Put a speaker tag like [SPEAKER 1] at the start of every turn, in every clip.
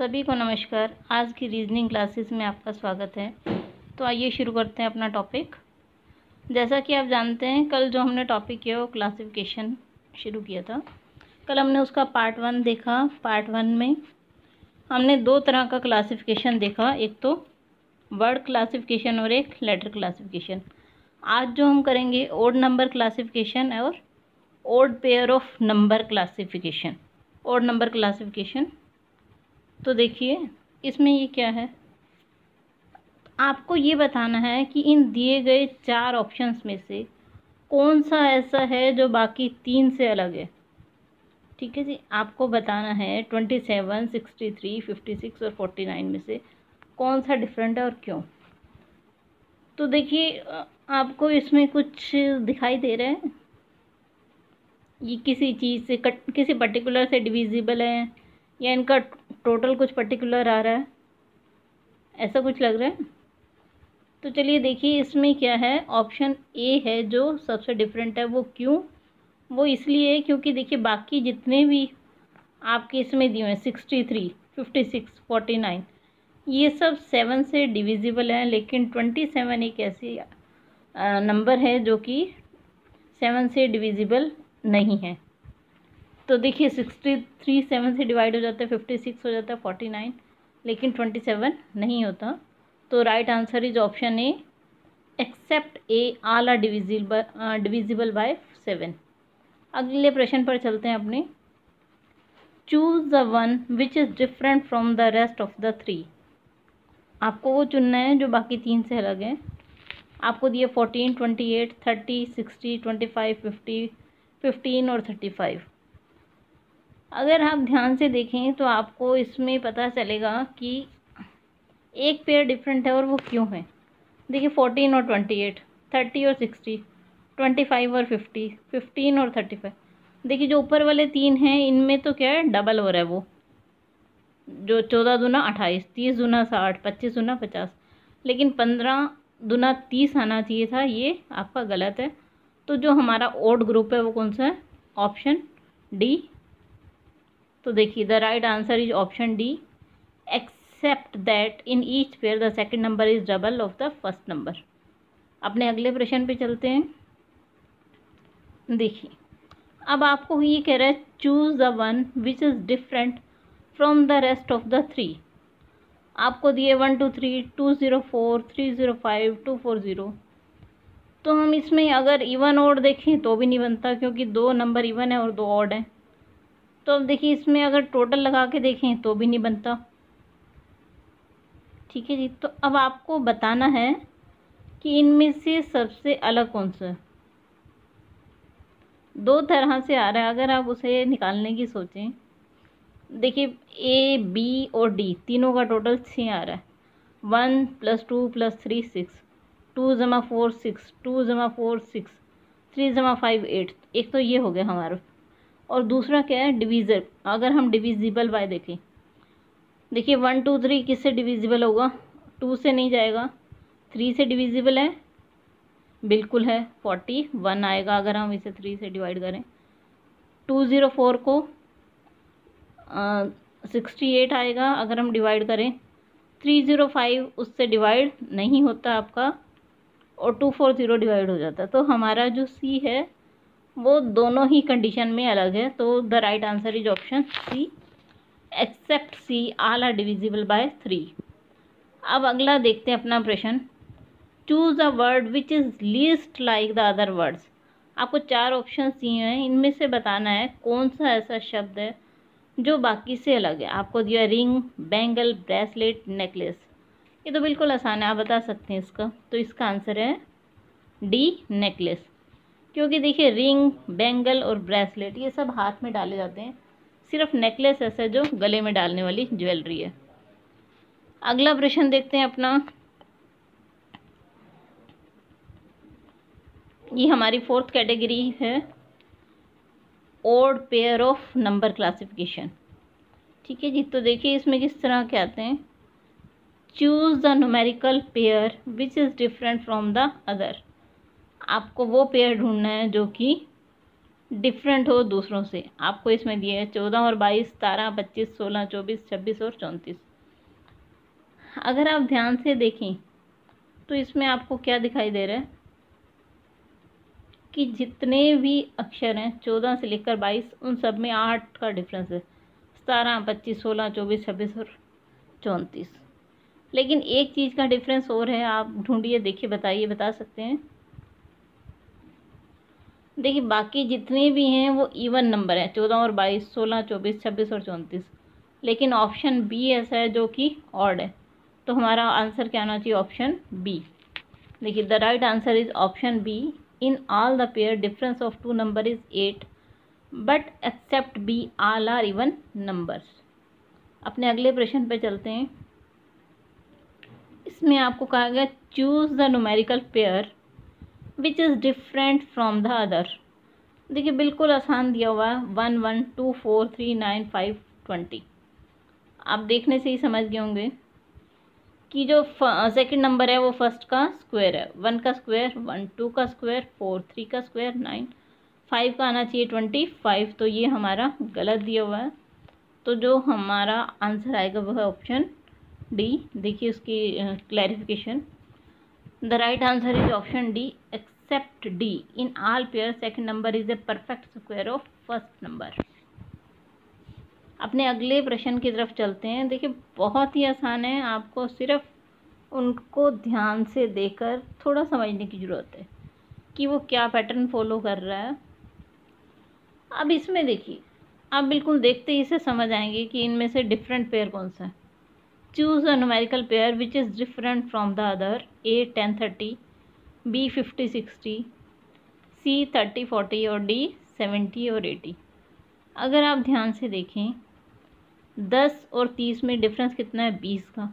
[SPEAKER 1] सभी को नमस्कार। आज की रीजनिंग क्लासेस में आपका स्वागत है। तो आइए शुरू करते हैं अपना टॉपिक। जैसा कि आप जानते हैं, कल जो हमने टॉपिक किया वो क्लासिफिकेशन शुरू किया था। कल हमने उसका पार्ट 1 देखा। पार्ट 1 में हमने दो तरह का क्लासिफिकेशन देखा, एक तो वर्ड क्लासिफिकेशन और एक लेटर क्लासिफिकेशन। आज जो हम करेंगे ओड नंबर क्लासिफिकेशन और odd pair of number classification. Odd number classification, तो देखिए इसमें ये क्या है, आपको ये बताना है कि इन दिए गए 4 ऑप्शंस में से कौन सा ऐसा है जो बाकी 3 से अलग है। ठीक है जी, आपको बताना है 27, 63, 56 और 49 में से कौन सा डिफरेंट है और क्यों। तो देखिए आपको इसमें कुछ दिखाई दे रहा है, ये किसी चीज़ से किसी पर्टिकुलर से डिविजिबल है या इनका टोटल कुछ पर्टिकुलर आ रहा है, ऐसा कुछ लग रहा है। तो चलिए देखिए इसमें क्या है, ऑप्शन ए है जो सबसे डिफरेंट है। वो क्यों? वो इसलिए है क्योंकि देखिए बाकी जितने भी आपके इसमें दिए हैं 63, 56, 49 ये सब 7 से डिविजिबल हैं, लेकिन 27 एक ऐसी नंबर है जो कि 7 से डिविजिबल नहीं है। तो देखिए 63 7 से डिवाइड हो जाता है, 56 हो जाता है, 49, लेकिन 27 नहीं होता। तो right answer is option A, except A all are divisible by 7। अगले प्रश्न पर चलते हैं अपने। Choose the one which is different from the rest of the 3। आपको वो चुनना है जो बाकी 3 से अलग है। आपको दिए 14, 28, 30, 60, 25, 50, 15 और 35। अगर आप ध्यान से देखें तो आपको इसमें पता चलेगा कि एक पेयर डिफरेंट है और वो क्यों है। देखिए 14 और 28, 30 और 60, 25 और 50, 15 और 35। देखिए जो ऊपर वाले 3 हैं इनमें तो क्या है, डबल हो रहा है। वो जो 14 दूना 28, 30 दूना 60, 25 दूना 50, लेकिन 15 दूना 30 आना चाहिए था, ये आपका गलत है। तो जो हमारा ओड ग्रुप है वो कौन सा है? Option D. तो देखिए the right answer is option D, except that in each pair the second number is double of the first number. अपने अगले प्रश्न पे चलते हैं। देखिए अब आपको ये कह रहा है choose the one which is different from the rest of the 3। आपको दिए 1 2 3, 204, 305, 240। तो हम इसमें अगर इवन ऑड देखें तो भी नहीं बनता, क्योंकि 2 नंबर इवन है और 2 ऑड है। तो अब देखिए इसमें अगर टोटल लगा के देखें तो भी नहीं बनता। ठीक है जी, तो अब आपको बताना है कि इनमें से सबसे अलग कौन सा है। 2 तरह से आ रहा है, अगर आप उसे निकालने की सोचें। देखिए ए बी और डी तीनों का टोटल 6 आ रहा है। 1 + 2 + 3 6, 2 × 4 6, 2 × 4 6, 3 × 5 8। एक तो ये हो गया हमारा। और दूसरा क्या है, डिवीज़र। अगर हम डिविजिबल बाय देखें, देखिए 1 2 3 किससे डिविजिबल होगा? 2 से नहीं जाएगा। 3 से डिविजिबल है, बिल्कुल है, 41 आएगा अगर हम इसे 3 से डिवाइड करें। 204 को 68 आएगा अगर हम डिवाइड करें। 305 उससे डिवाइड नहीं होता आपका, और 240 डिवाइड हो जाता है। तो हमारा जो सी है वो दोनों ही कंडीशन में अलग है। तो the right answer is option C, except C all are divisible by 3। अब अगला देखते हैं अपना प्रश्न। Choose a word which is least like the other words. आपको 4 ऑप्शन दिए हैं, इनमें से बताना है कौन सा ऐसा शब्द है जो बाकी से अलग है। आपको दिया रिंग, बैंगल, ब्रेसलेट, नेकलेस। ये तो बिल्कुल आसान है, आप बता सकते हैं इसका। तो इसका आंसर है डी, नेकलेस। क्योंकि देखिए रिंग, बैंगल और ब्रेसलेट ये सब हाथ में डाले जाते हैं, सिर्फ नेकलेस ऐसा जो गले में डालने वाली ज्वेलरी है। अगला प्रश्न देखते हैं अपना। ये हमारी 4th कैटेगरी है, odd pair of number classification. ठीक है जी, तो देखिए इसमें किस तरह के आते हैं। Choose the numerical pair which is different from the other. आपको वो पेयर ढूंढना है जो कि डिफरेंट हो दूसरों से। आपको इसमें दिए है 14 और 22, 17, 25, 16, 24, 26 और 34। अगर आप ध्यान से देखें तो इसमें आपको क्या दिखाई दे रहा है कि जितने भी अक्षर हैं 14 से लेकर 22, उन सब में 8 का डिफरेंस है। 17, 25, 16, 24, 26 और 34। लेकिन एक चीज़ का डिफरेंस और है, आप ढूंढिए, देखिए, बताइए, बता सकते हैं। देखिए बाकी जितने भी हैं वो इवन नंबर हैं, 14 और 22, 16, 24, 26 और 34। लेकिन ऑप्शन बी ऐसा है जो कि ऑड है। तो हमारा आंसर क्या आना चाहिए? Option B. देखिए the right answer is option B. In all the pair difference of two number is 8 but except B all are even numbers. अपने अगले प्रश्न पे चलते हैं। इसमें आपको कहा गया choose the numerical pair which is different from the other. देखिए बिल्कुल आसान दिया हुआ है, 1 1 2 4 3 9 5 20। आप देखने से ही समझ गए होंगे कि जो सेकंड नंबर है वो फर्स्ट का स्क्वायर है। 1 का स्क्वायर 1, 2 का स्क्वायर 4, 3 का स्क्वायर 9, 5 का आना चाहिए 25। तो ये हमारा गलत दिया हुआ है। तो जो हमारा आंसर आएगा वह है ऑप्शन डी। देखिए उसकी clarification. The right answer is option D accept D. In all pair second number is a perfect square of first number. अपने अगले प्रश्न की तरफ चलते हैं। देखिए बहुत ही आसान है, आपको सिर्फ उनको ध्यान से देखकर थोड़ा समझने की ज़रूरत है कि वो क्या पैटर्न फॉलो कर रहा है। अब इसमें देखिए, आप बिल्कुल देखते ही से समझ आएंगे कि इनमें से डिफरेंट पेयर कौन सा है। Choose a numerical pair which is different from the other. A 10 30, B 50 60, C 30 40 और डी 70 और 80। अगर आप ध्यान से देखें 10 और 30 में डिफरेंस कितना है? 20 का।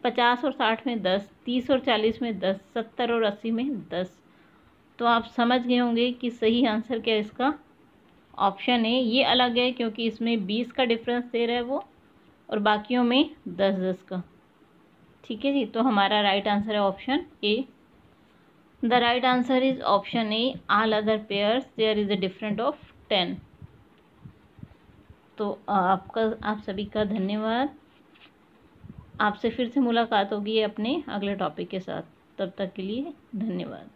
[SPEAKER 1] 50 और 60 में 10, 30 और 40 में 10, 70 और 80 में 10। तो आप समझ गए होंगे कि सही आंसर क्या है इसका? Option A. ये अलग है क्योंकि इसमें 20 का डिफरेंस दे रहा है वो, और बाकियों में 10-10 का। ठीक है जी, तो हमारा राइट आंसर है option A. The right answer is option A. All other pairs there is a different of 10। तो आप सभी का धन्यवाद। आपसे फिर से मुलाकात होगी अपने अगले टॉपिक के साथ। तब तक के लिए धन्यवाद।